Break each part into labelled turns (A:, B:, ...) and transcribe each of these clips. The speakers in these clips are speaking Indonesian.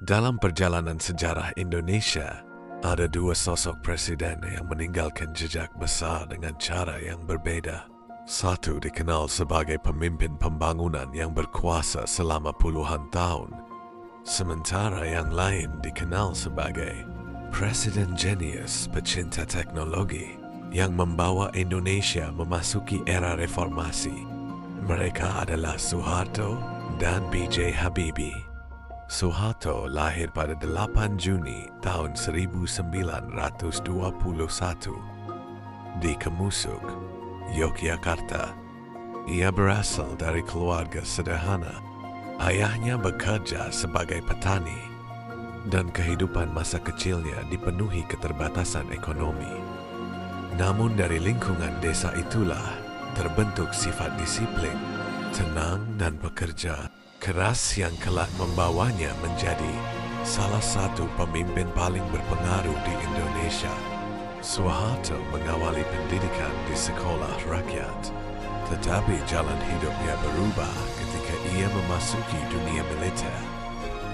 A: Dalam perjalanan sejarah Indonesia, ada dua sosok presiden yang meninggalkan jejak besar dengan cara yang berbeda. Satu dikenal sebagai pemimpin pembangunan yang berkuasa selama puluhan tahun, sementara yang lain dikenal sebagai presiden jenius pecinta teknologi yang membawa Indonesia memasuki era reformasi. Mereka adalah Soeharto dan B.J. Habibie. Soeharto lahir pada 8 Juni tahun 1921 di Kemusuk, Yogyakarta. Ia berasal dari keluarga sederhana. Ayahnya bekerja sebagai petani, dan kehidupan masa kecilnya dipenuhi keterbatasan ekonomi. Namun dari lingkungan desa itulah terbentuk sifat disiplin, tenang dan pekerja keras yang kelak membawanya menjadi salah satu pemimpin paling berpengaruh di Indonesia. Soeharto mengawali pendidikan di sekolah rakyat, tetapi jalan hidupnya berubah ketika ia memasuki dunia militer.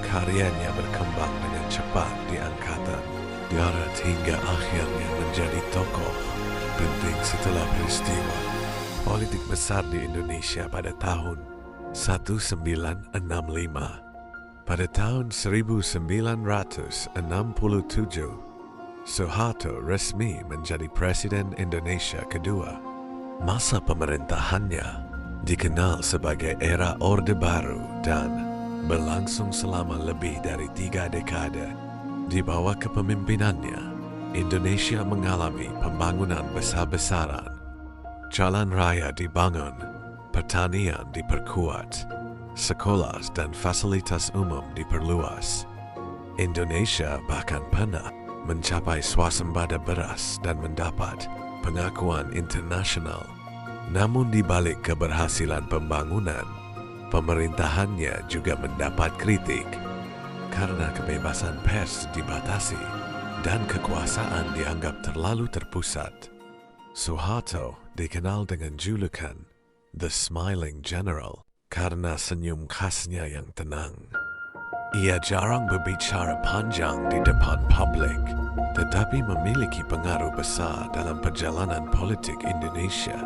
A: Karyanya berkembang dengan cepat di Angkatan Darat hingga akhirnya menjadi tokoh penting setelah peristiwa politik besar di Indonesia pada tahun 1965. Pada tahun 1967, Soeharto resmi menjadi Presiden Indonesia kedua. Masa pemerintahannya dikenal sebagai era Orde Baru dan berlangsung selama lebih dari 3 dekade. Di bawah kepemimpinannya, Indonesia mengalami pembangunan besar-besaran. Jalan raya dibangun, pertanian diperkuat, sekolah dan fasilitas umum diperluas. Indonesia bahkan pernah mencapai swasembada beras dan mendapat pengakuan internasional. Namun di balik keberhasilan pembangunan, pemerintahannya juga mendapat kritik karena kebebasan pers dibatasi dan kekuasaan dianggap terlalu terpusat. Soeharto dikenal dengan julukan The Smiling General karena senyum khasnya yang tenang. Ia jarang berbicara panjang di depan publik, tetapi memiliki pengaruh besar dalam perjalanan politik Indonesia.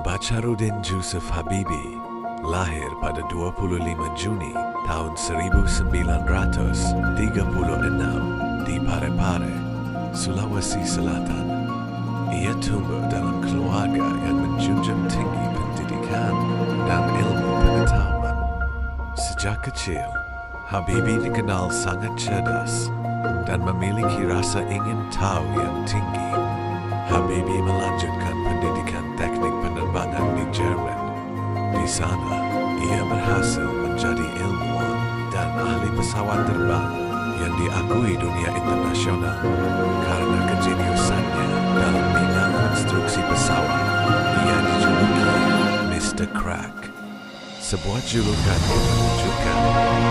A: Bacharuddin Yusuf Habibie lahir pada 25 Juni tahun 1936 di Parepare, Sulawesi Selatan. Ia tumbuh dalam keluarga yang menjunjung tinggi pendidikan dan ilmu pengetahuan. Sejak kecil, Habibie dikenal sangat cerdas dan memiliki rasa ingin tahu yang tinggi. Habibie melanjutkan pendidikan teknik penerbangan di Jerman. Di sana, ia berhasil menjadi ilmuwan dan ahli pesawat terbang yang diakui dunia internasional karena kejeniusannya dalam bidang konstruksi pesawat. Ia dijuluki Mr. Crack, sebuah julukan yang menunjukkan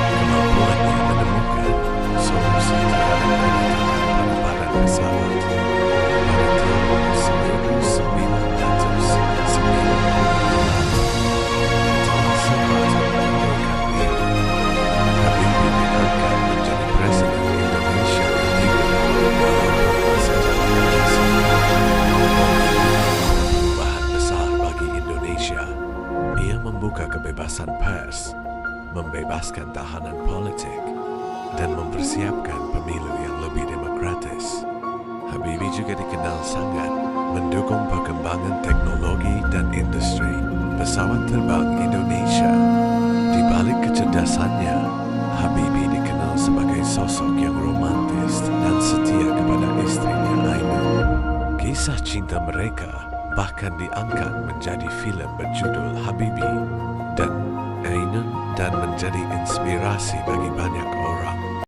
A: kemampuannya menemukan solusi terhadap keretakan pada badan pesawat. Pada tahun 1980 ia membuka kebebasan pers, membebaskan tahanan politik, dan mempersiapkan pemilu yang lebih demokratis. Habibie juga dikenal sangat mendukung perkembangan teknologi dan industri pesawat terbang Indonesia. Di balik kecerdasannya, Habibie dikenal sebagai sosok yang romantis dan setia kepada istrinya Ainun. Kisah cinta mereka bahkan diangkat menjadi film berjudul Habibie dan Ainun dan menjadi inspirasi bagi banyak orang.